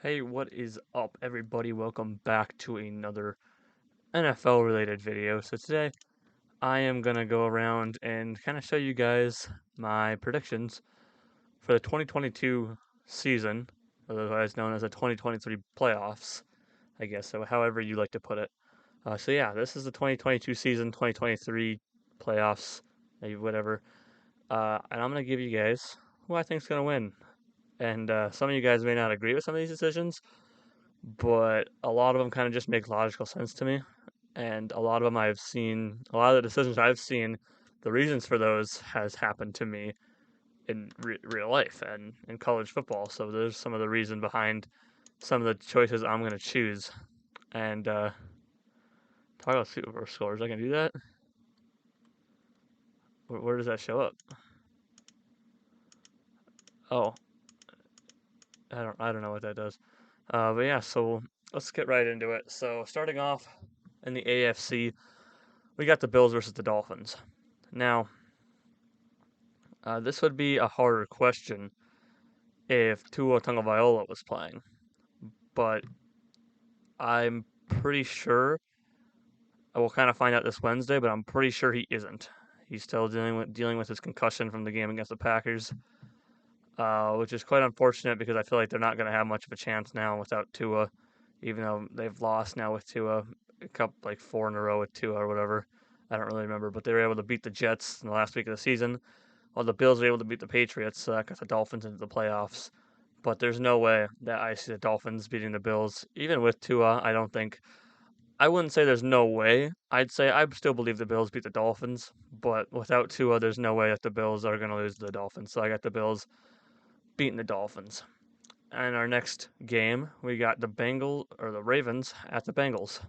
Hey, what is up, everybody? Welcome back to another NFL related video. So, today I am going to go around and kind of show you guys my predictions for the 2022 season, otherwise known as the 2023 playoffs, I guess, so however you like to put it. Yeah, this is the 2022 season, 2023 playoffs, maybe whatever. And I'm going to give you guys who I think is going to win. And some of you guys may not agree with some of these decisions, but a lot of them kind of just make logical sense to me. And a lot of them I've seen, a lot of the decisions I've seen, the reasons for those has happened to me in real life and in college football. So there's some of the reason behind some of the choices I'm going to choose. And talk about Super Bowl scores. I can do that. Where does that show up? Oh, I don't know what that does. But yeah, so let's get right into it. So starting off in the AFC, we got the Bills versus the Dolphins. Now, this would be a harder question if Tua Tagovailoa was playing, but I'm pretty sure I will kind of find out this Wednesday. But I'm pretty sure he isn't. He's still dealing with his concussion from the game against the Packers, which is quite unfortunate because I feel like they're not going to have much of a chance now without Tua, even though they've lost now with Tua, a couple like four in a row with Tua or whatever. I don't really remember, but they were able to beat the Jets in the last week of the season, while the Bills were able to beat the Patriots, so that got the Dolphins into the playoffs. But there's no way that I see the Dolphins beating the Bills. Even with Tua, I don't think. I wouldn't say there's no way. I'd say I still believe the Bills beat the Dolphins, but without Tua, there's no way that the Bills are going to lose to the Dolphins. So I got the Bills beating the Dolphins. And our next game, we got the Ravens at the Bengals.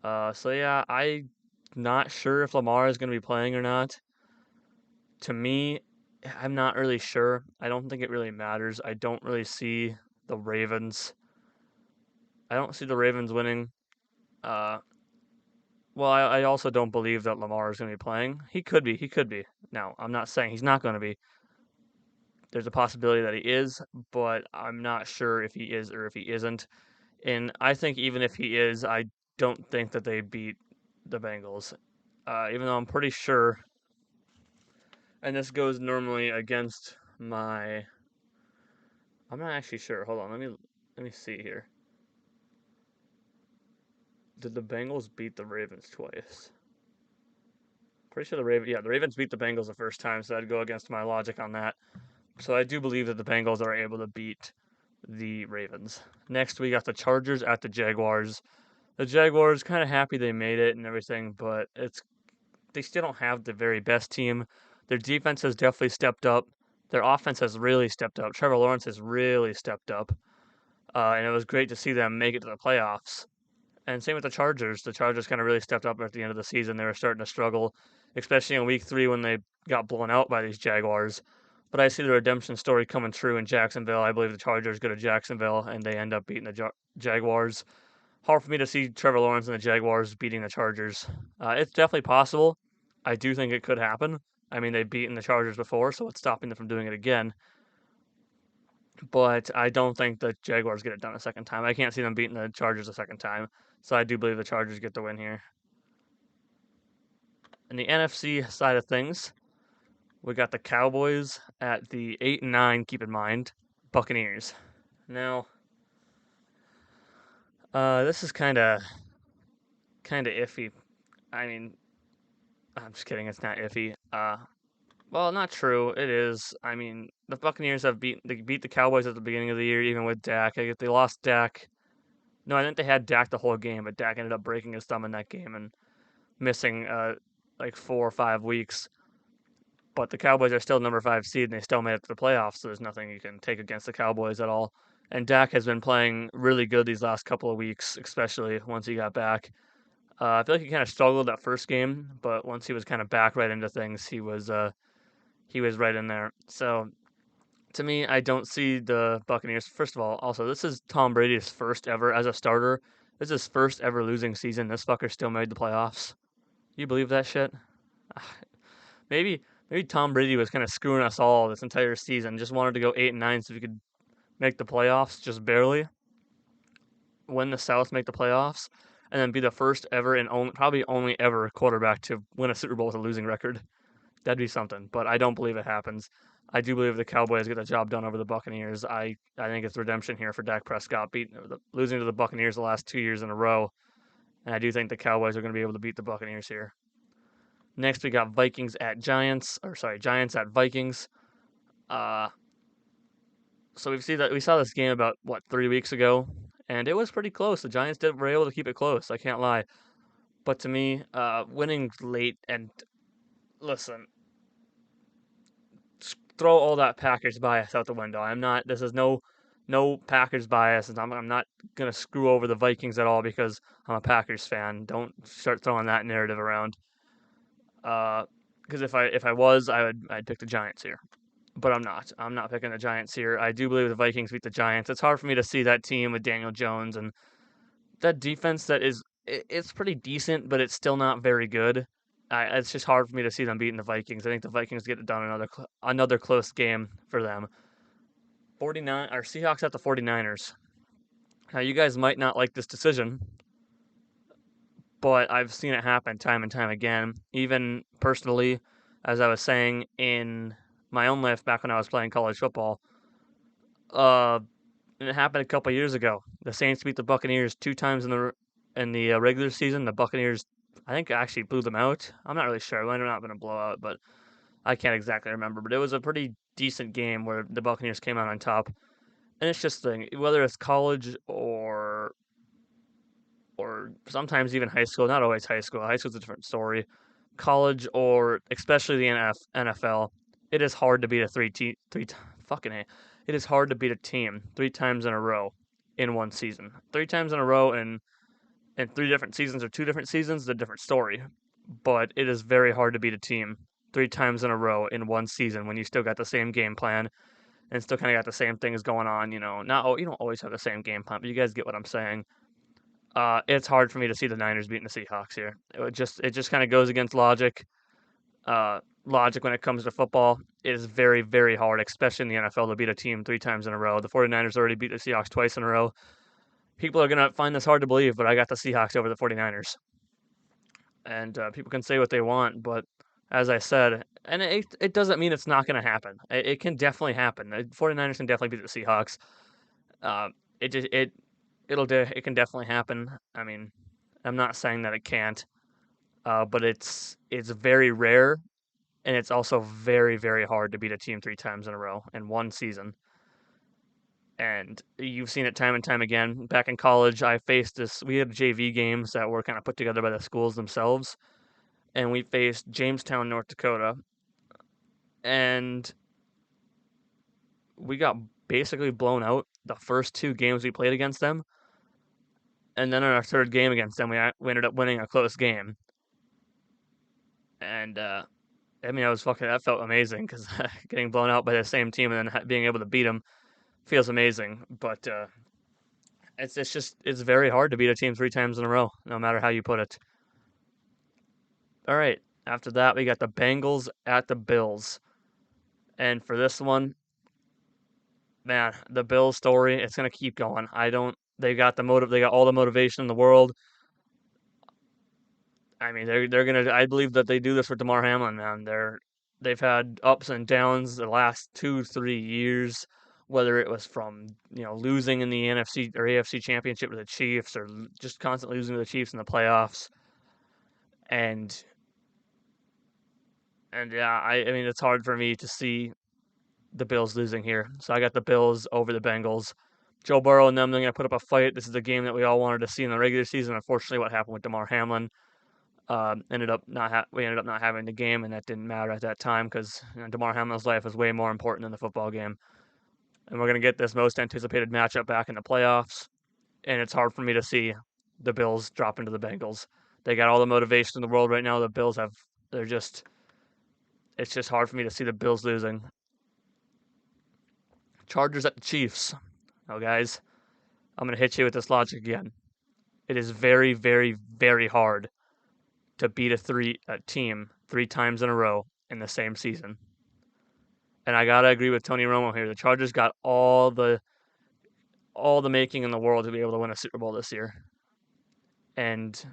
Yeah, I'm not sure if Lamar is going to be playing or not. To me, I'm not really sure. I don't think it really matters. I don't really see the Ravens. I don't see the Ravens winning. Uh, I also don't believe that Lamar is going to be playing. He could be. He could be. Now, I'm not saying he's not going to be. There's a possibility that he is, but I'm not sure if he is or if he isn't. And I think even if he is, I don't think that they beat the Bengals. Even though I'm pretty sure, and this goes normally against my. I'm not actually sure. Hold on. Let me see here. Did the Bengals beat the Ravens twice? Pretty sure the Ravens beat the Bengals the first time, so I'd go against my logic on that. So I do believe that the Bengals are able to beat the Ravens. Next, we got the Chargers at the Jaguars. The Jaguars kind of happy they made it and everything, but they still don't have the very best team. Their defense has definitely stepped up. Their offense has really stepped up. Trevor Lawrence has really stepped up, and it was great to see them make it to the playoffs. And same with the Chargers. The Chargers kind of really stepped up at the end of the season. They were starting to struggle, especially in week 3 when they got blown out by these Jaguars. But I see the redemption story coming true in Jacksonville. I believe the Chargers go to Jacksonville and they end up beating the Jaguars. Hard for me to see Trevor Lawrence and the Jaguars beating the Chargers. It's definitely possible. I do think it could happen. I mean, they've beaten the Chargers before, so what's stopping them from doing it again? But I don't think the Jaguars get it done a second time. I can't see them beating the Chargers a second time. So I do believe the Chargers get the win here. In the NFC side of things, we got the Cowboys at the 8-9. Keep in mind, Buccaneers. Now, this is kind of iffy. I mean, I'm just kidding. It's not iffy. Well, not true. It is. I mean, the Buccaneers they beat the Cowboys at the beginning of the year, even with Dak. I guess they lost Dak. No, I think they had Dak the whole game, but Dak ended up breaking his thumb in that game and missing like 4 or 5 weeks. But the Cowboys are still number 5 seed, and they still made it to the playoffs. So there's nothing you can take against the Cowboys at all. And Dak has been playing really good these last couple of weeks, especially once he got back. I feel like he kind of struggled that first game, but once he was kind of back right into things, he was right in there. So to me, I don't see the Buccaneers. First of all, also this is Tom Brady's first ever as a starter. This is his first ever losing season. This fucker still made the playoffs. You believe that shit? Maybe Tom Brady was kind of screwing us all this entire season. Just wanted to go 8-9 so we could make the playoffs just barely, win the South, make the playoffs, and then be the first ever and probably only ever quarterback to win a Super Bowl with a losing record. That'd be something, but I don't believe it happens. I do believe the Cowboys get the job done over the Buccaneers. I think it's redemption here for Dak Prescott, losing to the Buccaneers the last 2 years in a row, and I do think the Cowboys are going to be able to beat the Buccaneers here. Next, we got Giants at Vikings. Uh, so we saw this game about 3 weeks ago, and it was pretty close. The Giants were able to keep it close. I can't lie, but to me, winning late and listen, throw all that Packers bias out the window. I'm not. This is no Packers bias, and I'm not gonna screw over the Vikings at all because I'm a Packers fan. Don't start throwing that narrative around. Because if I was, I'd pick the Giants here, but I'm not. I'm not picking the Giants here. I do believe the Vikings beat the Giants. It's hard for me to see that team with Daniel Jones and that defense it's pretty decent, but it's still not very good. It's just hard for me to see them beating the Vikings. I think the Vikings get it done another close game for them. 49 or Seahawks at the 49ers. Now you guys might not like this decision, but I've seen it happen time and time again. Even personally, as I was saying in my own life back when I was playing college football, uh, and it happened a couple years ago. The Saints beat the Buccaneers 2 times in the regular season. The Buccaneers, I think, actually blew them out. I'm not really sure. It might have not been a blowout, but I can't exactly remember. But it was a pretty decent game where the Buccaneers came out on top. And it's just the thing, whether it's college or sometimes even high school. Not always high school. High school's a different story. College or especially the NFL, it is hard to beat a fucking a. It is hard to beat a team 3 times in a row in one season. 3 times in a row in 3 different seasons or 2 different seasons is a different story. But it is very hard to beat a team 3 times in a row in one season when you still got the same game plan and still kind of got the same things going on. Not you don't always have the same game plan, but you guys get what I'm saying. It's hard for me to see the Niners beating the Seahawks here. It just kind of goes against logic. Logic when it comes to football is very, very hard, especially in the NFL, to beat a team 3 times in a row. The 49ers already beat the Seahawks twice in a row. People are going to find this hard to believe, but I got the Seahawks over the 49ers. And people can say what they want, but as I said, and it doesn't mean it's not going to happen. It can definitely happen. The 49ers can definitely beat the Seahawks. Uh, it just it can definitely happen. I mean, I'm not saying that it can't, but it's very rare, and it's also very very hard to beat a team 3 times in a row in one season. And you've seen it time and time again. Back in college, I faced this. We had JV games that were kind of put together by the schools themselves, and we faced Jamestown, North Dakota, and we got basically blown out the first 2 games we played against them, and then in our third game against them, we ended up winning a close game. And I mean, that felt amazing because getting blown out by the same team and then being able to beat them feels amazing. But it's very hard to beat a team 3 times in a row, no matter how you put it. All right, after that we got the Bengals at the Bills, and for this one, man, the Bills story, it's gonna keep going. I don't. They got the motive. They got all the motivation in the world. I mean, they're gonna. I believe that they do this for Damar Hamlin, man. They've had ups and downs the last 2-3 years, whether it was from losing in the NFC or AFC Championship to the Chiefs, or just constantly losing to the Chiefs in the playoffs, and yeah, I mean it's hard for me to see the Bills losing here. So I got the Bills over the Bengals. Joe Burrow and them, they're gonna put up a fight. This is the game that we all wanted to see in the regular season. Unfortunately, what happened with Damar Hamlin. We ended up not having the game, and that didn't matter at that time because Damar Hamlin's life is way more important than the football game. And we're gonna get this most anticipated matchup back in the playoffs, and it's hard for me to see the Bills drop into the Bengals. They got all the motivation in the world right now. The Bills have, they're just, it's just hard for me to see the Bills losing. Chargers at the Chiefs. Now, guys, I'm gonna hit you with this logic again. It is very, very, very hard to beat a team 3 times in a row in the same season. And I gotta agree with Tony Romo here. The Chargers got all the all the making in the world to be able to win a Super Bowl this year. And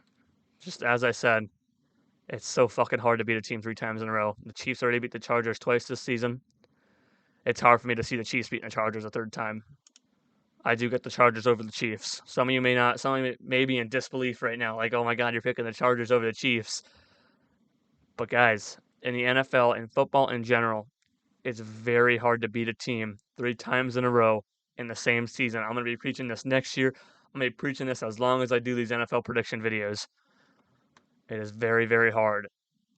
just as I said, it's so fucking hard to beat a team 3 times in a row. The Chiefs already beat the Chargers twice this season. It's hard for me to see the Chiefs beating the Chargers a third time. I do get the Chargers over the Chiefs. Some of you may not. Some of you may be in disbelief right now, like, oh my God, you're picking the Chargers over the Chiefs. But guys, in the NFL and football in general, it's very hard to beat a team 3 times in a row in the same season. I'm going to be preaching this next year. I'm going to be preaching this as long as I do these NFL prediction videos. It is very, very hard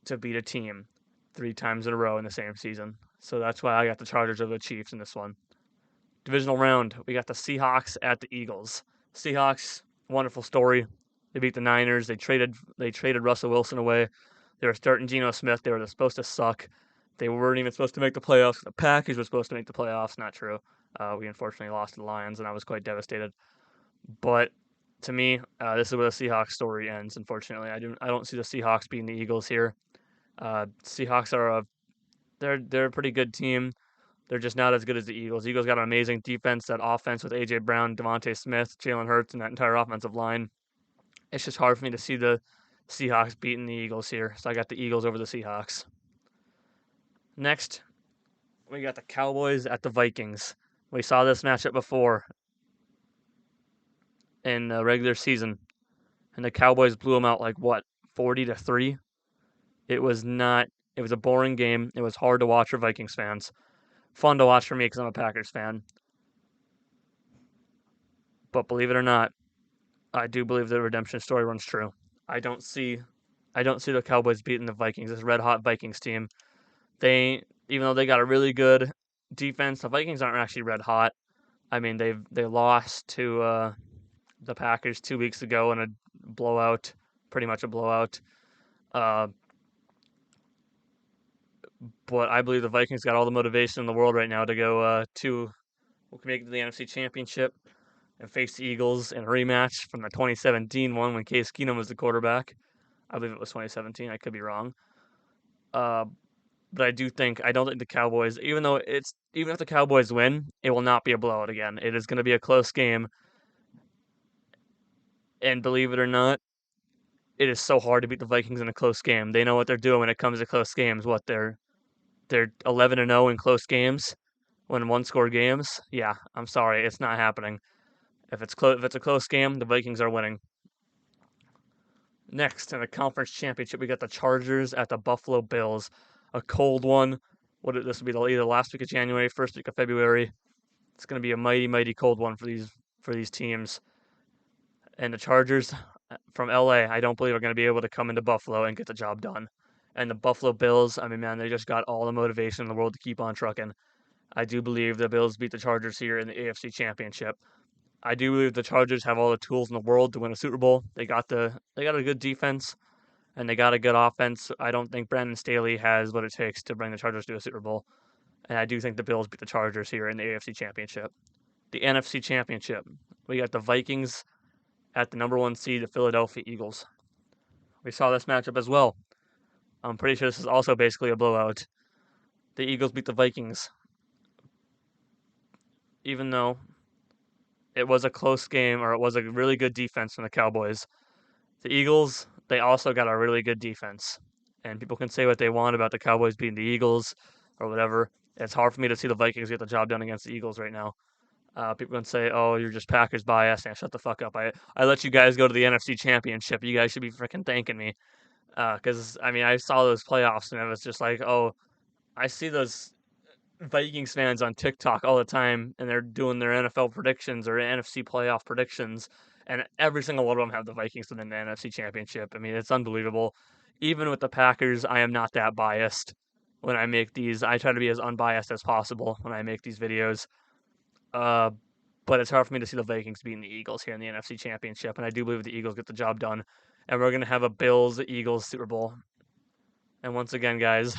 to beat a team 3 times in a row in the same season. So that's why I got the Chargers over the Chiefs in this one. Divisional round, we got the Seahawks at the Eagles. Seahawks, wonderful story. They beat the Niners. They traded Russell Wilson away. They were starting Geno Smith. They were supposed to suck. They weren't even supposed to make the playoffs. The Packers were supposed to make the playoffs. Not true. We unfortunately lost to the Lions, and I was quite devastated. But to me, this is where the Seahawks story ends. Unfortunately, I don't see the Seahawks beating the Eagles here. Seahawks are they're a pretty good team. They're just not as good as the Eagles. Eagles got an amazing defense, that offense with A.J. Brown, Devontae Smith, Jalen Hurts, and that entire offensive line. It's just hard for me to see the Seahawks beating the Eagles here. So I got the Eagles over the Seahawks. Next, we got the Cowboys at the Vikings. We saw this matchup before in the regular season, and the Cowboys blew them out like, 40-3? It was not. It was a boring game. It was hard to watch for Vikings fans. Fun to watch for me because I'm a Packers fan. But believe it or not, I do believe the redemption story runs true. I don't see the Cowboys beating the Vikings, this red hot Vikings team. Even though they got a really good defense, the Vikings aren't actually red hot. I mean, they lost to the Packers 2 weeks ago in a blowout, pretty much a blowout. But I believe the Vikings got all the motivation in the world right now to go to make it to the NFC Championship and face the Eagles in a rematch from the 2017 one when Case Keenum was the quarterback. I believe it was 2017. I could be wrong. But I don't think the Cowboys, even if the Cowboys win, it will not be a blowout again. It is going to be a close game. And believe it or not, it is so hard to beat the Vikings in a close game. They know what they're doing when it comes to close games. They're 11-0 in close games, when one-score games. Yeah, I'm sorry, it's not happening. If it's a close game, the Vikings are winning. Next, in the conference championship, we got the Chargers at the Buffalo Bills. A cold one. This will be either last week of January, first week of February. It's going to be a mighty, mighty cold one for these teams. And the Chargers from LA, I don't believe are going to be able to come into Buffalo and get the job done. And the Buffalo Bills, I mean, man, they just got all the motivation in the world to keep on trucking. I do believe the Bills beat the Chargers here in the AFC Championship. I do believe the Chargers have all the tools in the world to win a Super Bowl. They got a good defense, and they got a good offense. I don't think Brandon Staley has what it takes to bring the Chargers to a Super Bowl. And I do think the Bills beat the Chargers here in the AFC Championship. The NFC Championship, we got the Vikings at the number 1 seed, the Philadelphia Eagles. We saw this matchup as well. I'm pretty sure this is also basically a blowout. The Eagles beat the Vikings. Even though it was a close game, or it was a really good defense from the Cowboys, the Eagles, they also got a really good defense. And people can say what they want about the Cowboys beating the Eagles or whatever. It's hard for me to see the Vikings get the job done against the Eagles right now. People can say, oh, you're just Packers biased. And shut the fuck up. I let you guys go to the NFC Championship. You guys should be freaking thanking me. Because, I mean, I saw those playoffs, and it was just like, oh, I see those Vikings fans on TikTok all the time, and they're doing their NFL predictions or NFC playoff predictions, and every single one of them have the Vikings winning the NFC Championship. I mean, it's unbelievable. Even with the Packers, I am not that biased when I make these. I try to be as unbiased as possible when I make these videos. But it's hard for me to see the Vikings beating the Eagles here in the NFC Championship, and I do believe the Eagles get the job done. And we're going to have a Bills-Eagles Super Bowl. And once again, guys,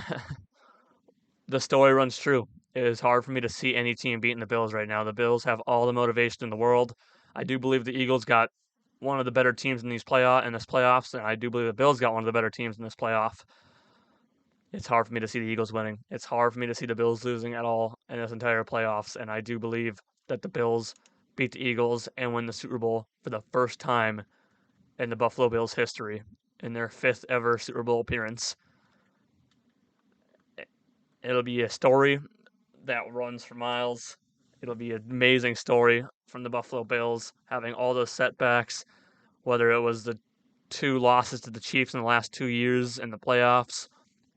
the story runs true. It is hard for me to see any team beating the Bills right now. The Bills have all the motivation in the world. I do believe the Eagles got one of the better teams in this playoffs, and I do believe the Bills got one of the better teams in this playoff. It's hard for me to see the Eagles winning. It's hard for me to see the Bills losing at all in this entire playoffs, and I do believe that the Bills beat the Eagles, and win the Super Bowl for the first time in the Buffalo Bills history in their 5th ever Super Bowl appearance. It'll be a story that runs for miles. It'll be an amazing story from the Buffalo Bills, having all those setbacks, whether it was the 2 losses to the Chiefs in the last 2 years in the playoffs,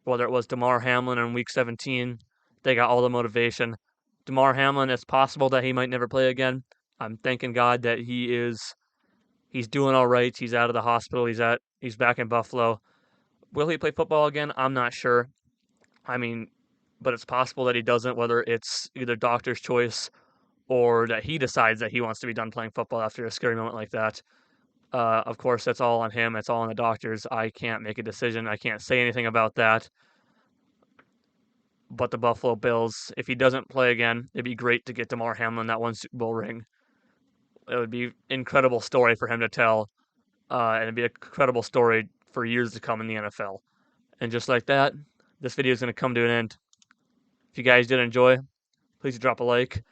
whether it was Damar Hamlin in Week 17. They got all the motivation. Damar Hamlin, it's possible that he might never play again. I'm thanking God that he's doing all right. He's out of the hospital. He's back in Buffalo. Will he play football again? I'm not sure. I mean, but it's possible that he doesn't, whether it's either doctor's choice or that he decides that he wants to be done playing football after a scary moment like that. Of course, that's all on him. It's all on the doctors. I can't make a decision. I can't say anything about that. But the Buffalo Bills, if he doesn't play again, it'd be great to get Damar Hamlin that 1 Super Bowl ring. It would be an incredible story for him to tell, and it'd be an incredible story for years to come in the NFL. And just like that, this video is going to come to an end. If you guys did enjoy, please drop a like. It'd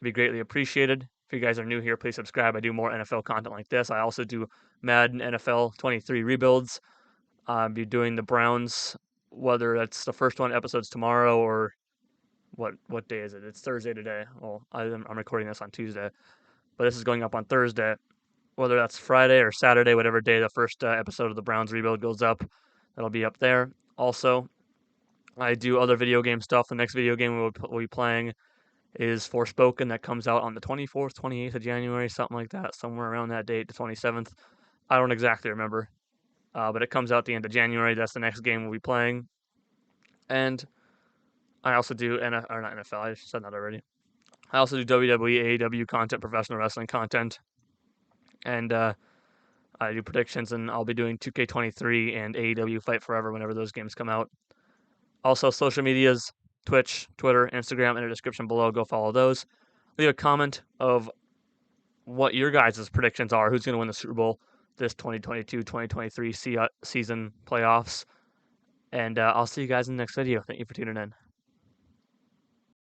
be greatly appreciated. If you guys are new here, please subscribe. I do more NFL content like this. I also do Madden NFL 23 rebuilds. I'll be doing the Browns, whether that's the first one episodes tomorrow or what day is it? It's Thursday today. Well, I'm recording this on Tuesday, but this is going up on Thursday. Whether that's Friday or Saturday, whatever day the first episode of the Browns rebuild goes up, that'll be up there. Also, I do other video game stuff. The next video game we'll be playing is Forspoken, that comes out on the 24th, 28th of January, something like that, somewhere around that date, the 27th. I don't exactly remember, but it comes out the end of January. That's the next game we'll be playing. And I also do not NFL. I said that already. I also do WWE, AEW content, professional wrestling content, and I do predictions. And I'll be doing 2K23 and AEW Fight Forever whenever those games come out. Also, social medias: Twitch, Twitter, Instagram, in the description below. Go follow those. Leave a comment of what your guys' predictions are. Who's going to win the Super Bowl this 2022-2023 season playoffs? And I'll see you guys in the next video. Thank you for tuning in.